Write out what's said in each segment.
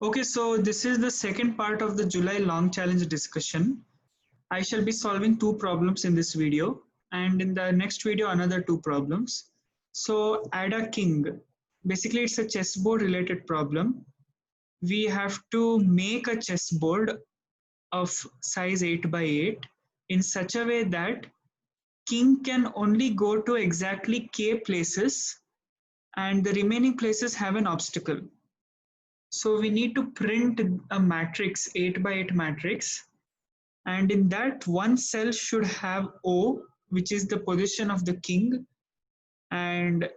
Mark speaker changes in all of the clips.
Speaker 1: Okay, so this is the second part of the July long challenge discussion. I shall be solving two problems in this video, and in the next video another two problems. So add a king. Basically it's a chessboard related problem. We have to make a chessboard of size 8 by 8 in such a way that king can only go to exactly k places and the remaining places have an obstacle. So we need to print a matrix, 8 by 8 matrix, and in that one cell should have O, which is the position of the king, and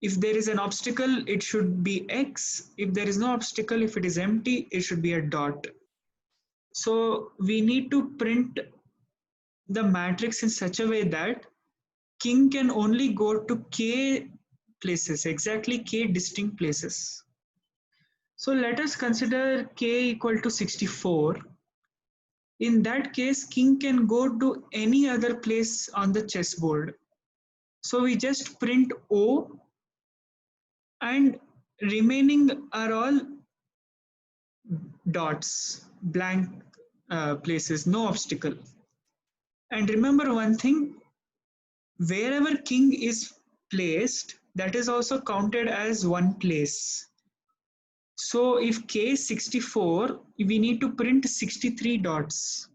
Speaker 1: if there is an obstacle, it should be X. If there is no obstacle, if it is empty, it should be a dot. So we need to print the matrix in such a way that king can only go to K places, exactly K distinct places. So let us consider K equal to 64. In that case, king can go to any other place on the chessboard. So we just print O and remaining are all dots, blank places, no obstacle. And remember one thing, wherever king is placed, that is also counted as one place. So if K is 64, we need to print 63 dots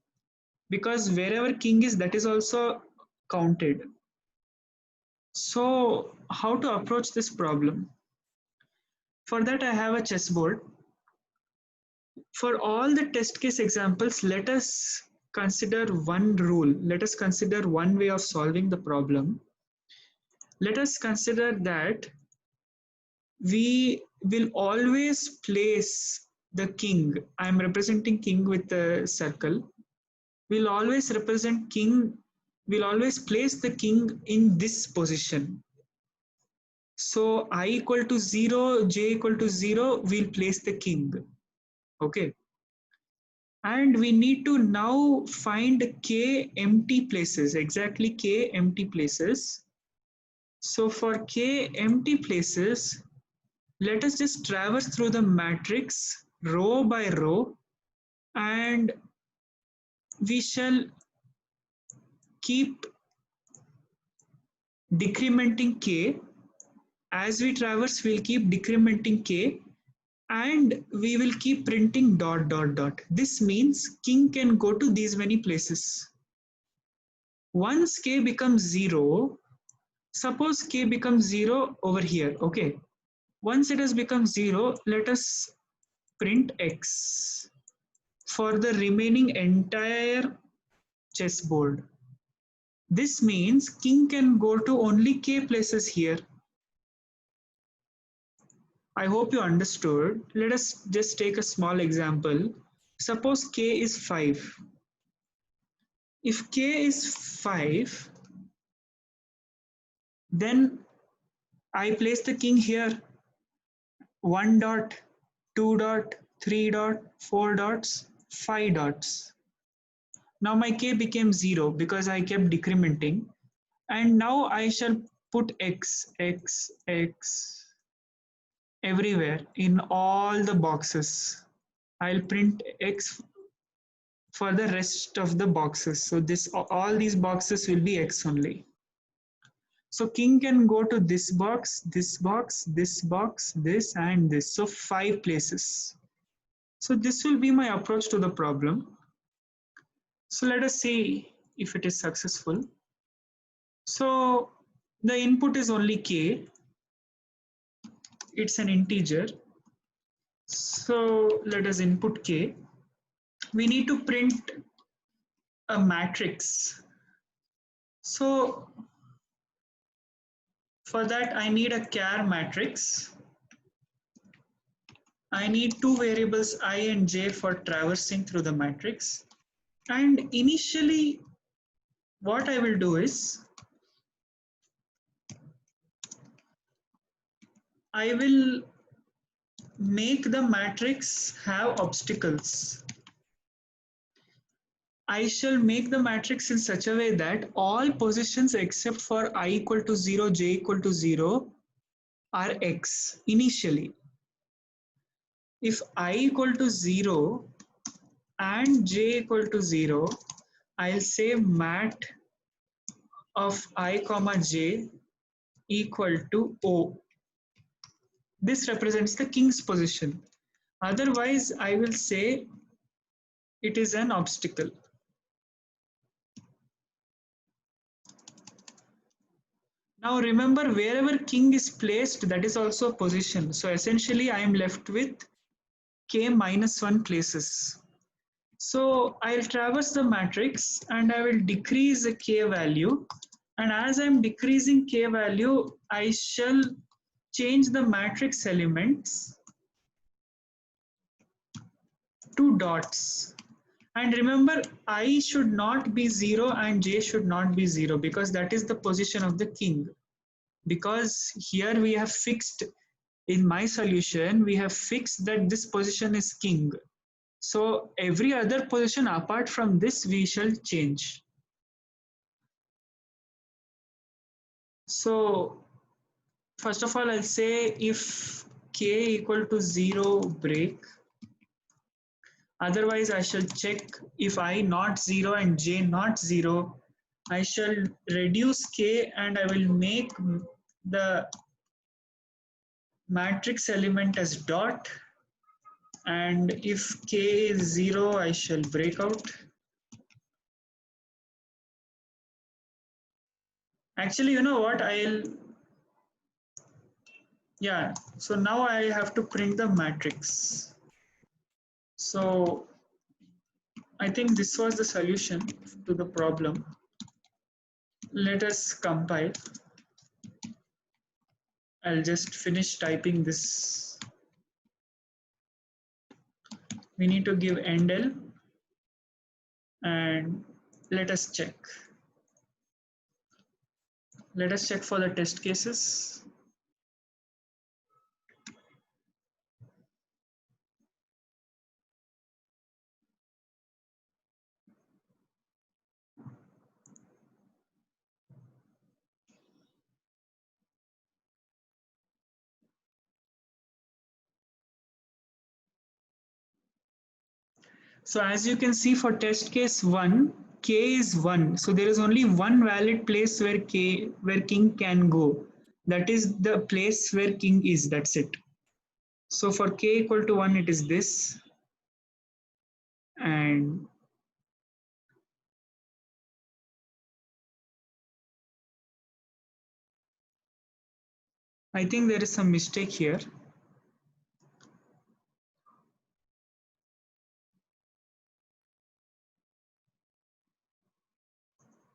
Speaker 1: because wherever king is, that is also counted. So how to approach this problem? For that, I have a chessboard. For all the test case examples, let us consider one rule. Let us consider one way of solving the problem. Let us consider that we will always place the king. I am representing king with a circle. We'll always represent king. We'll always place the king in this position. So I equal to 0, j equal to 0, we'll place the king. Okay. And we need to now find k empty places, exactly k empty places. So for k empty places, let us just traverse through the matrix row by row and we shall keep decrementing k. As we traverse, we'll keep decrementing k and we will keep printing dot dot dot. This means king can go to these many places. Once k becomes 0, suppose k becomes 0 over here, okay. Once it has become 0, let us print x for the remaining entire chessboard. This means king can go to only k places here. I hope you understood. Let us just take a small example. Suppose k is 5. If k is 5, then I place the king here. 1 dot, 2 dot, 3 dot, 4 dots, 5 dots. Now my k became 0 because I kept decrementing. And now I shall put x, x, x everywhere in all the boxes. I'll print x for the rest of the boxes. So this all these boxes will be x only. So king can go to this box, this box, this box, this and this. So 5 places. So this will be my approach to the problem. So let us see if it is successful. So the input is only k. It's an integer. So let us input k. We need to print a matrix. So for that I need a char matrix. I need two variables I and j for traversing through the matrix. And initially what I will do is I will make the matrix have obstacles. I shall make the matrix in such a way that all positions except for I equal to 0, j equal to 0 are x initially. if I equal to 0 and j equal to 0, I'll say mat of I comma j equal to O. This represents the king's position. Otherwise, I will say it is an obstacle. Now remember, wherever king is placed, that is also a position. So essentially, I am left with k minus 1 places. So I'll traverse the matrix and I will decrease the k value. And as I'm decreasing k value, I shall change the matrix elements to dots. And remember, I should not be 0 and j should not be 0 because that is the position of the king. Because here we have fixed, in my solution, we have fixed that this position is king. So every other position apart from this, we shall change. So first of all, I'll say if k equal to 0, break. Otherwise, I shall check if I not 0 and j not 0. I shall reduce k and I will make the matrix element as dot. And if k is 0, I shall break out. Actually, you know what? Yeah, so now I have to print the matrix. So I think this was the solution to the problem. Let us compile. I'll just finish typing this. We need to give endl and let us check. Let us check for the test cases. So as you can see for test case 1, k is 1. So there is only one valid place where king can go. That is the place where king is, that's it. So for k equal to 1, it is this. And I think there is some mistake here.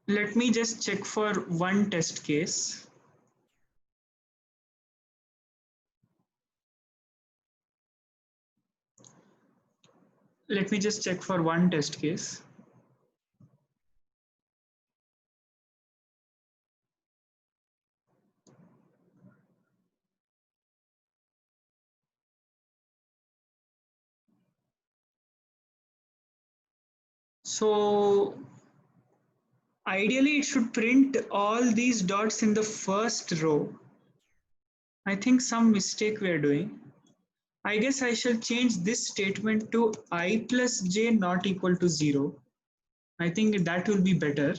Speaker 1: Let me just check for one test case. Let me just check for one test case. So ideally, it should print all these dots in the first row. I think some mistake we are doing. I guess I shall change this statement to I plus j not equal to 0. I think that will be better.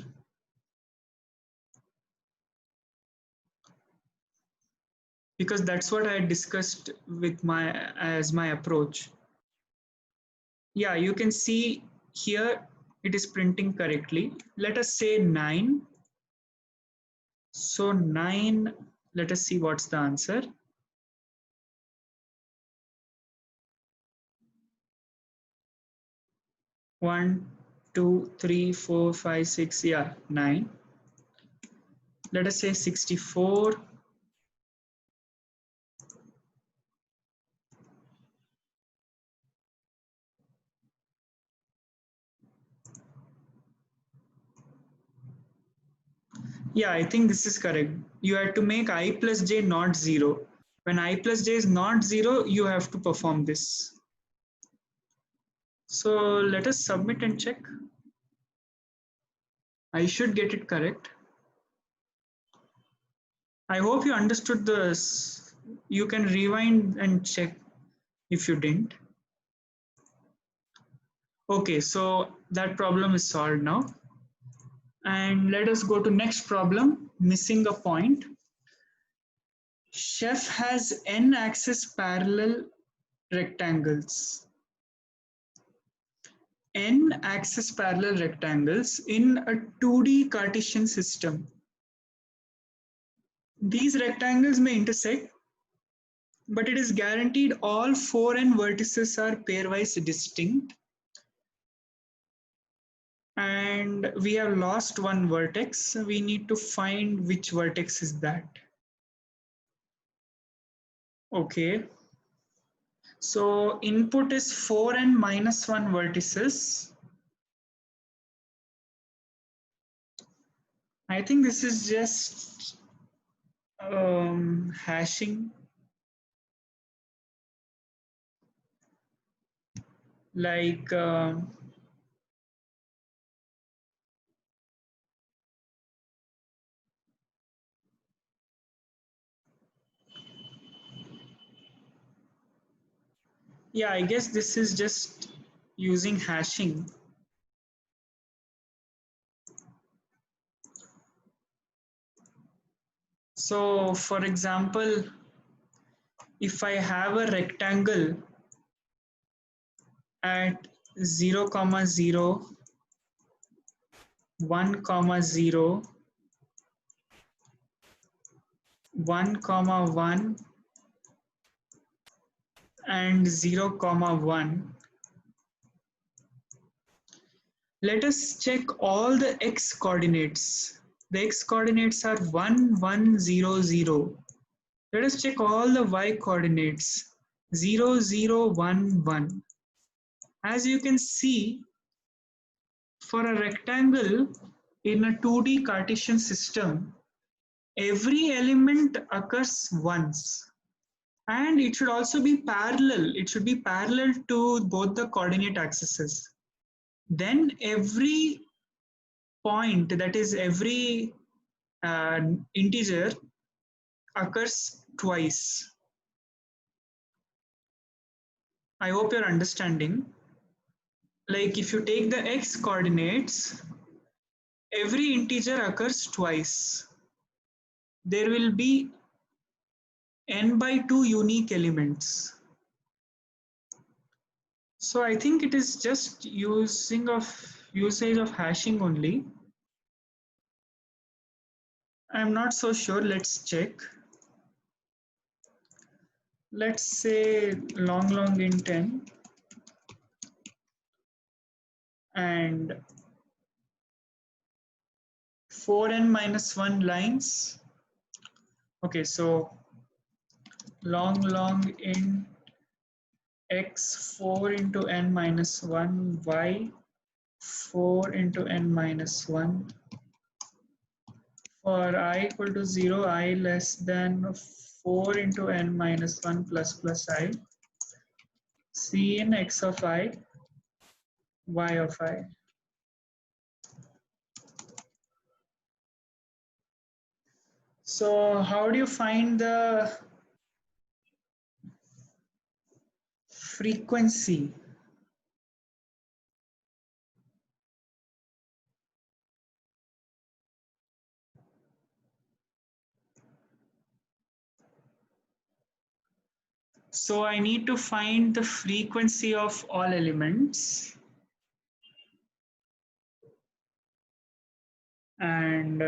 Speaker 1: Because that's what I discussed with as my approach. Yeah, you can see here it is printing correctly. Let us say 9. So 9, let us see what's the answer. 1, 2, 3, 4, 5, 6, yeah, 9. Let us say 64. Yeah, I think this is correct. You have to make I plus j not 0. When I plus j is not 0, you have to perform this. So let us submit and check. I should get it correct. I hope you understood this. You can rewind and check. if you didn't. Okay, so that problem is solved now. And let us go to next problem, missing a point. Chef has n axis parallel rectangles. N axis parallel rectangles in a 2D Cartesian system. These rectangles may intersect, but it is guaranteed all 4n vertices are pairwise distinct. And we have lost one vertex. We need to find which vertex is that. Okay. So input is 4n minus 1 vertices. I think this is just hashing. Like yeah, I guess this is just using hashing. So for example, if I have a rectangle at 0, 0, 1, 0, 1, 1, and 0, 1. Let us check all the x coordinates. The x coordinates are 1, 1, 0, 0. Let us check all the y coordinates 0, 0, 1, 1. As you can see, for a rectangle in a 2D Cartesian system, every element occurs once. And it should also be parallel. It should be parallel to both the coordinate axes. Then every point, that is every integer, occurs twice. I hope you're understanding. Like if you take the x coordinates, every integer occurs twice. There will be n by 2 unique elements. So I think it is just usage of hashing only. I'm not so sure. Let's check. Let's say long int n and 4n minus 1 lines. Okay, so long int x 4 into n minus 1, y 4 into n minus 1. For I equal to 0, I less than 4 into n minus 1 plus I. C in x of I, y of I. So how do you find the frequency? So I need to find the frequency of all elements. And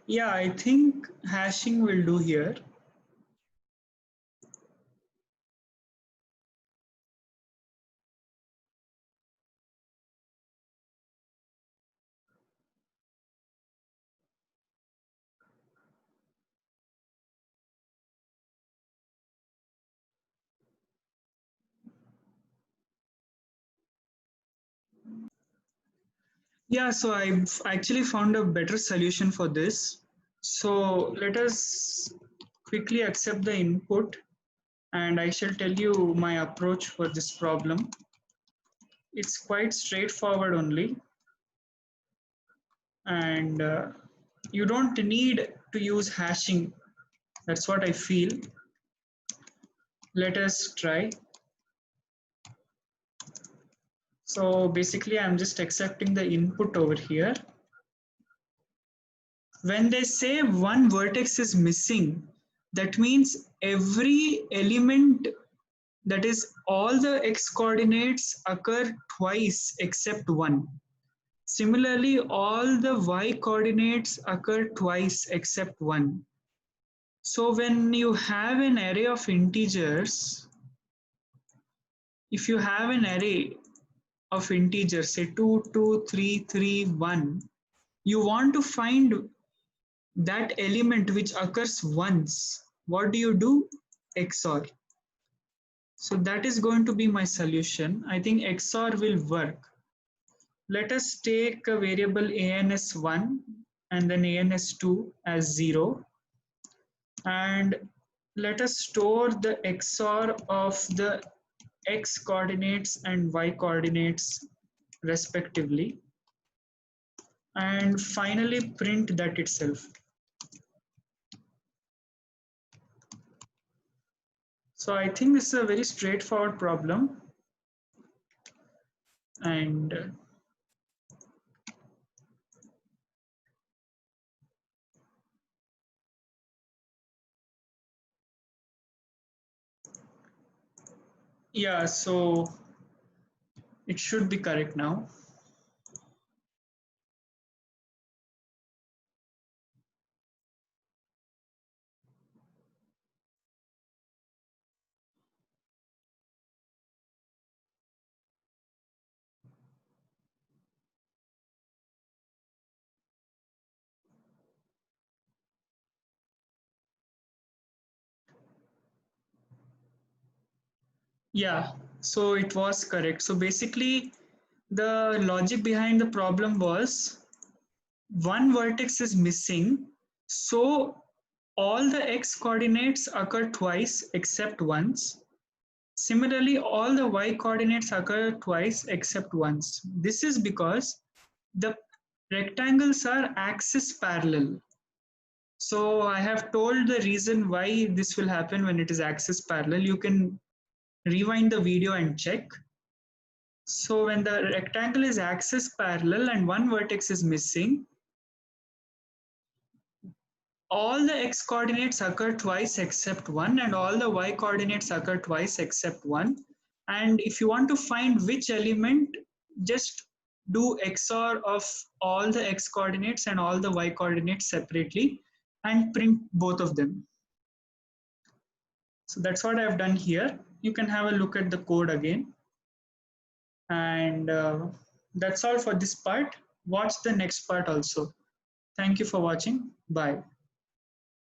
Speaker 1: yeah, I think hashing will do here. Yeah, so I've actually found a better solution for this. So let us quickly accept the input and I shall tell you my approach for this problem. It's quite straightforward only, and you don't need to use hashing. That's what I feel. Let us try. So basically, I'm just accepting the input over here. When they say one vertex is missing, that means every element, that is all the x coordinates, occur twice except one. Similarly, all the y coordinates occur twice except one. So when you have an array of integers, if you have an array of integers, say 2, 2, 3, 3, 1, you want to find that element which occurs once. What do? XOR. So that is going to be my solution. I think XOR will work. Let us take a variable ans1 and then ans2 as 0, and let us store the XOR of the x coordinates and y coordinates respectively, and finally print that itself. So I think this is a very straightforward problem, and yeah, so it should be correct now. Yeah, so it was correct. So basically, the logic behind the problem was one vertex is missing, so all the x coordinates occur twice except once. Similarly, all the y coordinates occur twice except once. This is because the rectangles are axis parallel. So I have told the reason why this will happen when it is axis parallel. You can rewind the video and check. So when the rectangle is axis parallel and one vertex is missing, all the x coordinates occur twice except one, and all the y coordinates occur twice except one. And if you want to find which element, just do XOR of all the x coordinates and all the y coordinates separately and print both of them. So that's what I've done here. You can have a look at the code again. And that's all for this part. Watch the next part also. Thank you for watching. Bye.